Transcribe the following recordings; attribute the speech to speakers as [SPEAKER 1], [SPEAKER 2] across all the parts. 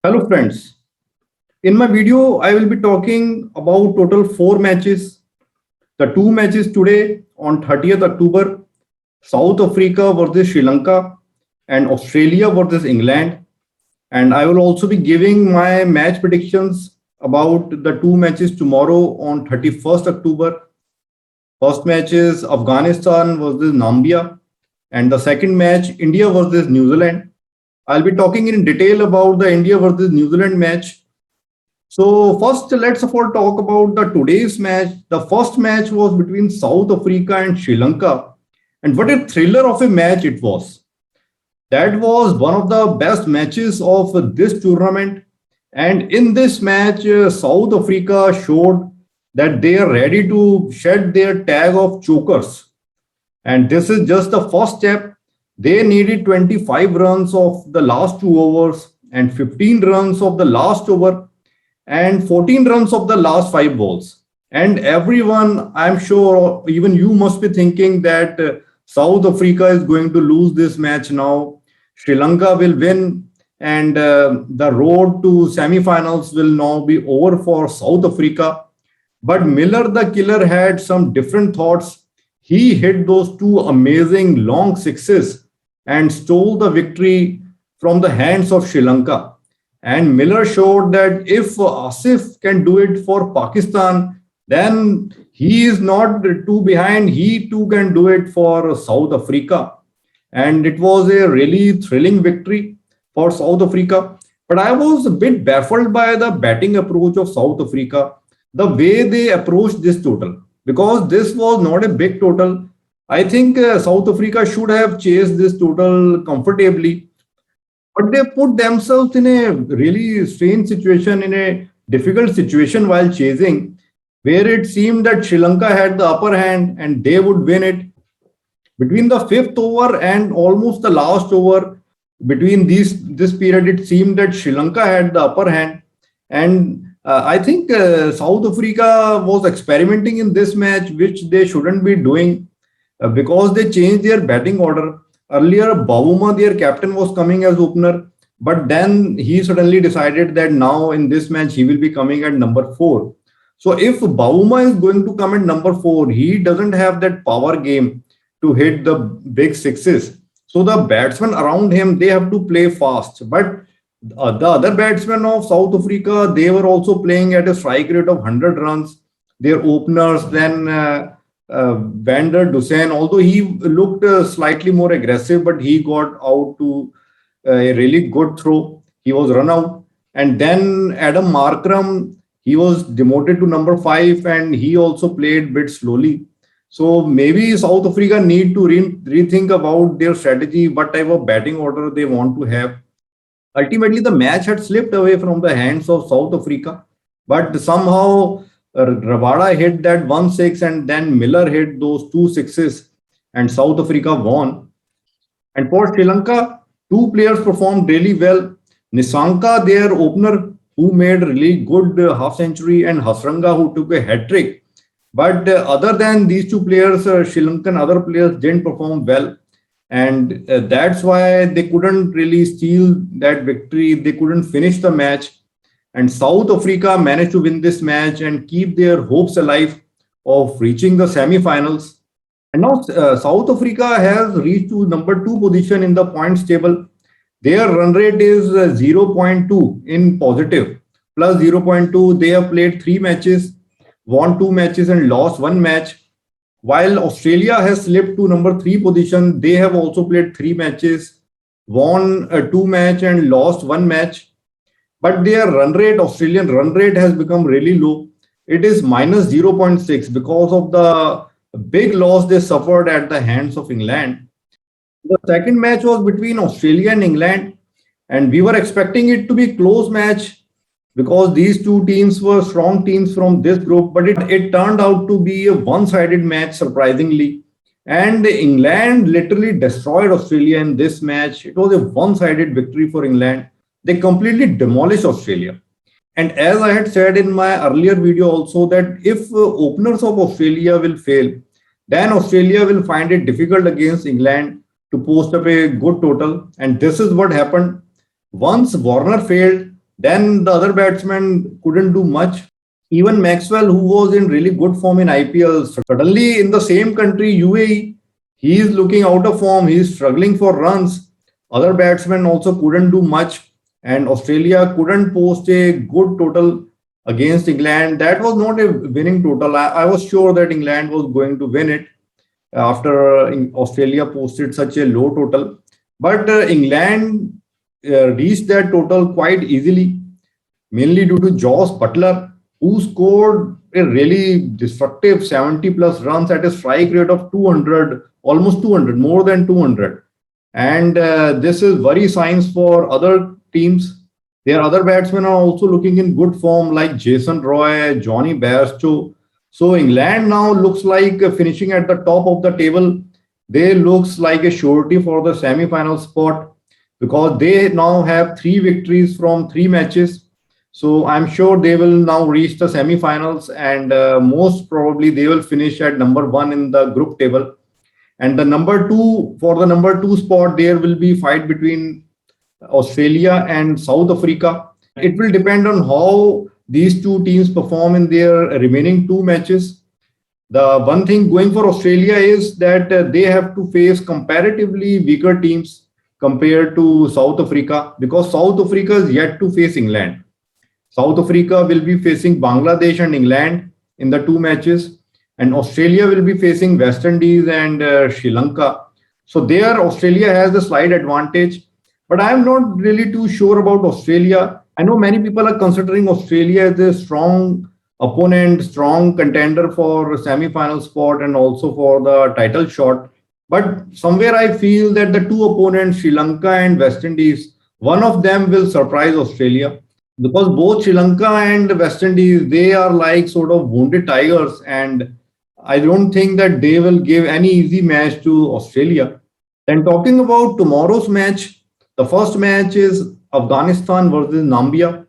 [SPEAKER 1] Hello friends. In my video, I will be talking about total four matches. The two matches today on 30th October, South Africa versus Sri Lanka and Australia versus England. And I will also be giving my match predictions about the two matches tomorrow on 31st October. First match is Afghanistan versus Namibia, and the second match, India versus New Zealand. I'll be talking in detail about the India versus New Zealand match. So first, let's of all talk about the today's match. The first match was between South Africa and Sri Lanka, and what a thriller of a match it was. That was one of the best matches of this tournament. And in this match, South Africa showed that they are ready to shed their tag of chokers. And this is just the first step. They needed 25 runs of the last two overs and 15 runs of the last over and 14 runs of the last five balls. And everyone, I'm sure, even you must be thinking that South Africa is going to lose this match now. Sri Lanka will win, and the road to semi-finals will now be over for South Africa. But Miller, the killer, had some different thoughts. He hit those two amazing long sixes and stole the victory from the hands of Sri Lanka. And Miller showed that if Asif can do it for Pakistan, then he is not too behind. He too can do it for South Africa. And it was a really thrilling victory for South Africa. But I was a bit baffled by the batting approach of South Africa, the way they approached this total, because this was not a big total. I think South Africa should have chased this total comfortably, but they put themselves in a really strange situation, in a difficult situation while chasing, where it seemed that Sri Lanka had the upper hand and they would win it. Between the fifth over and almost the last over, between this period, it seemed that Sri Lanka had the upper hand. And I think South Africa was experimenting in this match, which they shouldn't be doing because they changed their batting order. Earlier, Bavuma, their captain, was coming as opener, but then he suddenly decided that now in this match he will be coming at number four. So if Bavuma is going to come at number four, he doesn't have that power game to hit the big sixes. So the batsmen around him, they have to play fast. But the other batsmen of South Africa, they were also playing at a strike rate of 100 runs. Their openers, then Van der Dusen, although he looked slightly more aggressive, but he got out to a really good throw. He was run out. And then Adam Markram, he was demoted to number five, and he also played bit slowly. So maybe South Africa need to rethink about their strategy, what type of batting order they want to have. Ultimately, the match had slipped away from the hands of South Africa, but somehow Rabada hit that 1-6 and then Miller hit those two sixes and South Africa won. And for Sri Lanka, two players performed really well. Nisanka, their opener, who made really good half century, and Hasranga, who took a hat trick. But other than these two players, Sri Lankan other players didn't perform well. And that's why they couldn't really steal that victory. They couldn't finish the match. And South Africa managed to win this match and keep their hopes alive of reaching the semi-finals. And now South Africa has reached to number two position in the points table. Their run rate is zero point 0.2 in positive, plus zero point 0.2. They have played three matches, won two matches and lost one match. While Australia has slipped to number three position, they have also played three matches, won two match and lost one match. But their run rate, Australian run rate, has become really low. It is minus zero point 0.6 because of the big loss they suffered at the hands of England. The second match was between Australia and England, and we were expecting it to be close match because these two teams were strong teams from this group, but it turned out to be a one-sided match, surprisingly. And England literally destroyed Australia in this match. It was a one-sided victory for England. They completely demolished Australia. And as I had said in my earlier video also, that if openers of Australia will fail, then Australia will find it difficult against England to post up a good total. And this is what happened. Once Warner failed, then the other batsmen couldn't do much. Even Maxwell, who was in really good form in IPL, suddenly in the same country, UAE, he is looking out of form. He is struggling for runs. Other batsmen also couldn't do much, and Australia couldn't post a good total against England. That was not a winning total. I was sure that England was going to win it after Australia posted such a low total. But England reached that total quite easily, mainly due to Josh Butler, who scored a really destructive 70 plus runs at a strike rate of 200, almost 200, more than 200. And this is very signs for other teams. Their other batsmen are also looking in good form, like Jason Roy, Johnny Bairstow. So England now looks like finishing at the top of the table. They looks like a surety for the semi-final spot because they now have 3 victories from 3 matches. So I'm sure they will now reach the semi-finals, and most probably they will finish at number one in the group table. And the number two, for the number two spot, there will be fight between Australia and South Africa. It will depend on how these two teams perform in their remaining 2 matches. The one thing going for Australia is that they have to face comparatively weaker teams compared to South Africa, because South Africa is yet to face England. South Africa will be facing Bangladesh and England in the 2 matches, and Australia will be facing West Indies and Sri Lanka. So there, Australia has a slight advantage, but I am not really too sure about Australia. I know many people are considering Australia as a strong opponent, strong contender for semi-final spot and also for the title shot. But somewhere I feel that the two opponents, Sri Lanka and West Indies, one of them will surprise Australia, because both Sri Lanka and West Indies, they are like sort of wounded tigers, and I don't think that they will give any easy match to Australia. Then talking about tomorrow's match, the first match is Afghanistan versus Namibia.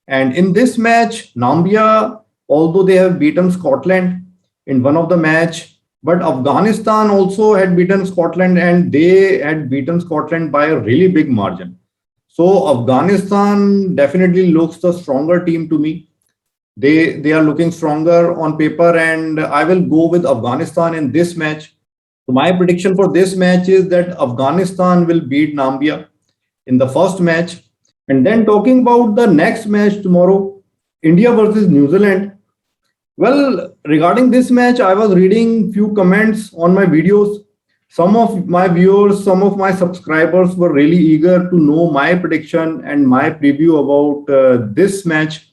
[SPEAKER 1] And in this match, Namibia, although they have beaten Scotland in one of the match, but Afghanistan also had beaten Scotland, and they had beaten Scotland by a really big margin. So Afghanistan definitely looks the stronger team to me. They are looking stronger on paper, and I will go with Afghanistan in this match. So my prediction for this match is that Afghanistan will beat Namibia in the first match. And then talking about the next match tomorrow, India versus New Zealand. Well, regarding this match, I was reading few comments on my videos. Some of my viewers, some of my subscribers were really eager to know my prediction and my preview about this match,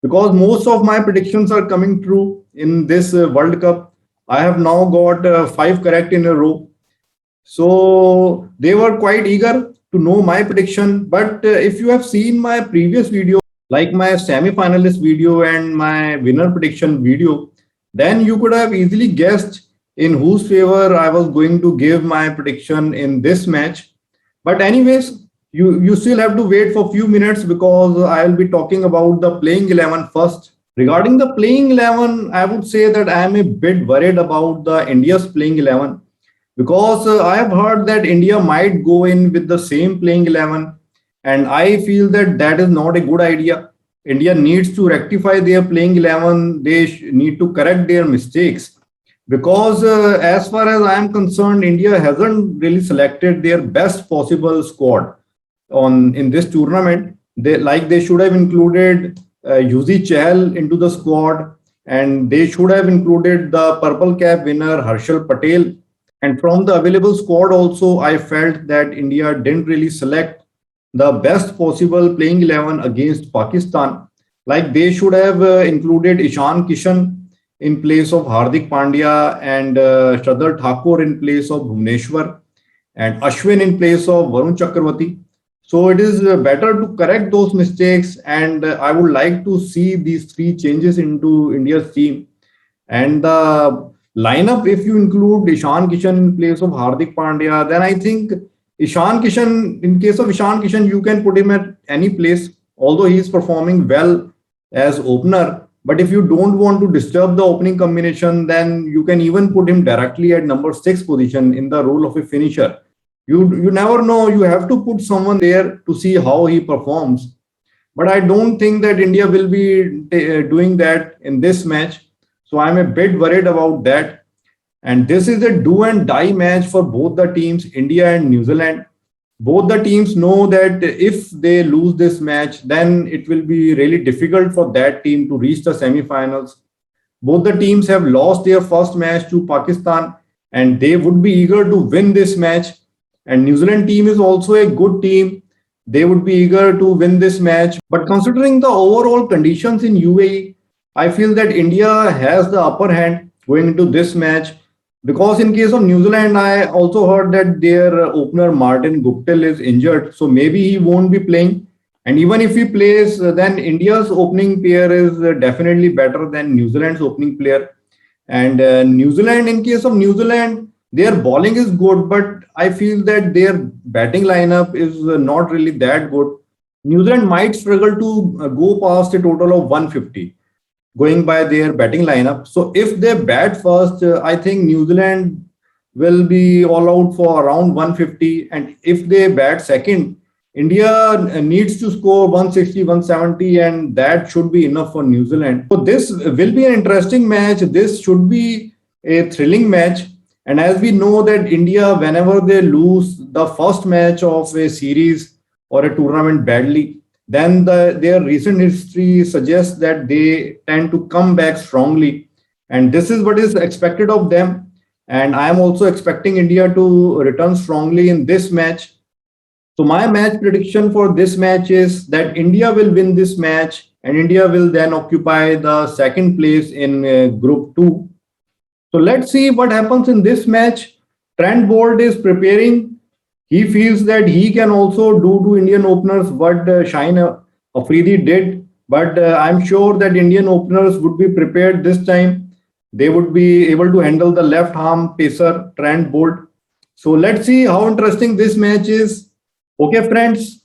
[SPEAKER 1] because most of my predictions are coming true in this World Cup. I have now got 5 correct in a row. So they were quite eager to know my prediction. But if you have seen my previous video, like my semi-finalist video and my winner prediction video, then you could have easily guessed in whose favor I was going to give my prediction in this match. But anyways, you still have to wait for a few minutes, because I will be talking about the playing 11 first. Regarding the playing 11, I would say that I am a bit worried about the India's playing 11, because I have heard that India might go in with the same playing 11, and I feel that that is not a good idea. India needs to rectify their playing 11. They need to correct their mistakes, because as far as I am concerned, India hasn't really selected their best possible squad on in this tournament. They should have included Yuzi Chahal into the squad, and they should have included the purple cap winner Harshal Patel. And from the available squad also, I felt that India didn't really select the best possible playing 11 against Pakistan. Like they should have included Ishan Kishan in place of Hardik Pandya, and Shardar Thakur in place of Bhuvneshwar, and Ashwin in place of Varun Chakravarti. So it is better to correct those mistakes, and I would like to see these 3 changes into India's team. And the lineup, if you include Ishan Kishan in place of Hardik Pandya, then I think Ishan Kishan, in case of Ishan Kishan, you can put him at any place, although he is performing well as opener. But if you don't want to disturb the opening combination, then you can even put him directly at number 6 position in the role of a finisher. You never know. You have to put someone there to see how he performs. but I don't think that India will be doing that in this match. So I'm a bit worried about that. And this is a do and die match for both the teams, India and New Zealand. Both the teams know that if they lose this match, then it will be really difficult for that team to reach the semifinals. Both the teams have lost their first match to Pakistan, and they would be eager to win this match. And New Zealand team is also a good team. They would be eager to win this match. But considering the overall conditions in UAE, I feel that India has the upper hand going into this match. Because in case of New Zealand, I also heard that their opener Martin Guptill is injured, so maybe he won't be playing. And even if he plays, then India's opening pair is definitely better than New Zealand's opening player. And New Zealand, in case of New Zealand, their bowling is good, but I feel that their batting lineup is not really that good. New Zealand might struggle to go past a total of 150 going by their batting lineup. So if they bat first, I think New Zealand will be all out for around 150. And if they bat second, India needs to score 160, 170, and that should be enough for New Zealand. So this will be an interesting match. This should be a thrilling match. And as we know that India, whenever they lose the first match of a series or a tournament badly, then their recent history suggests that they tend to come back strongly. And this is what is expected of them. And I am also expecting India to return strongly in this match. So my match prediction for this match is that India will win this match and India will then occupy the second place in Group 2. So let's see what happens in this match. Trent Bolt is preparing. He feels that he can also do to Indian openers what Shaheen Afridi did. But I'm sure that Indian openers would be prepared this time. They would be able to handle the left arm pacer Trent Bolt. So let's see how interesting this match is. Okay, friends.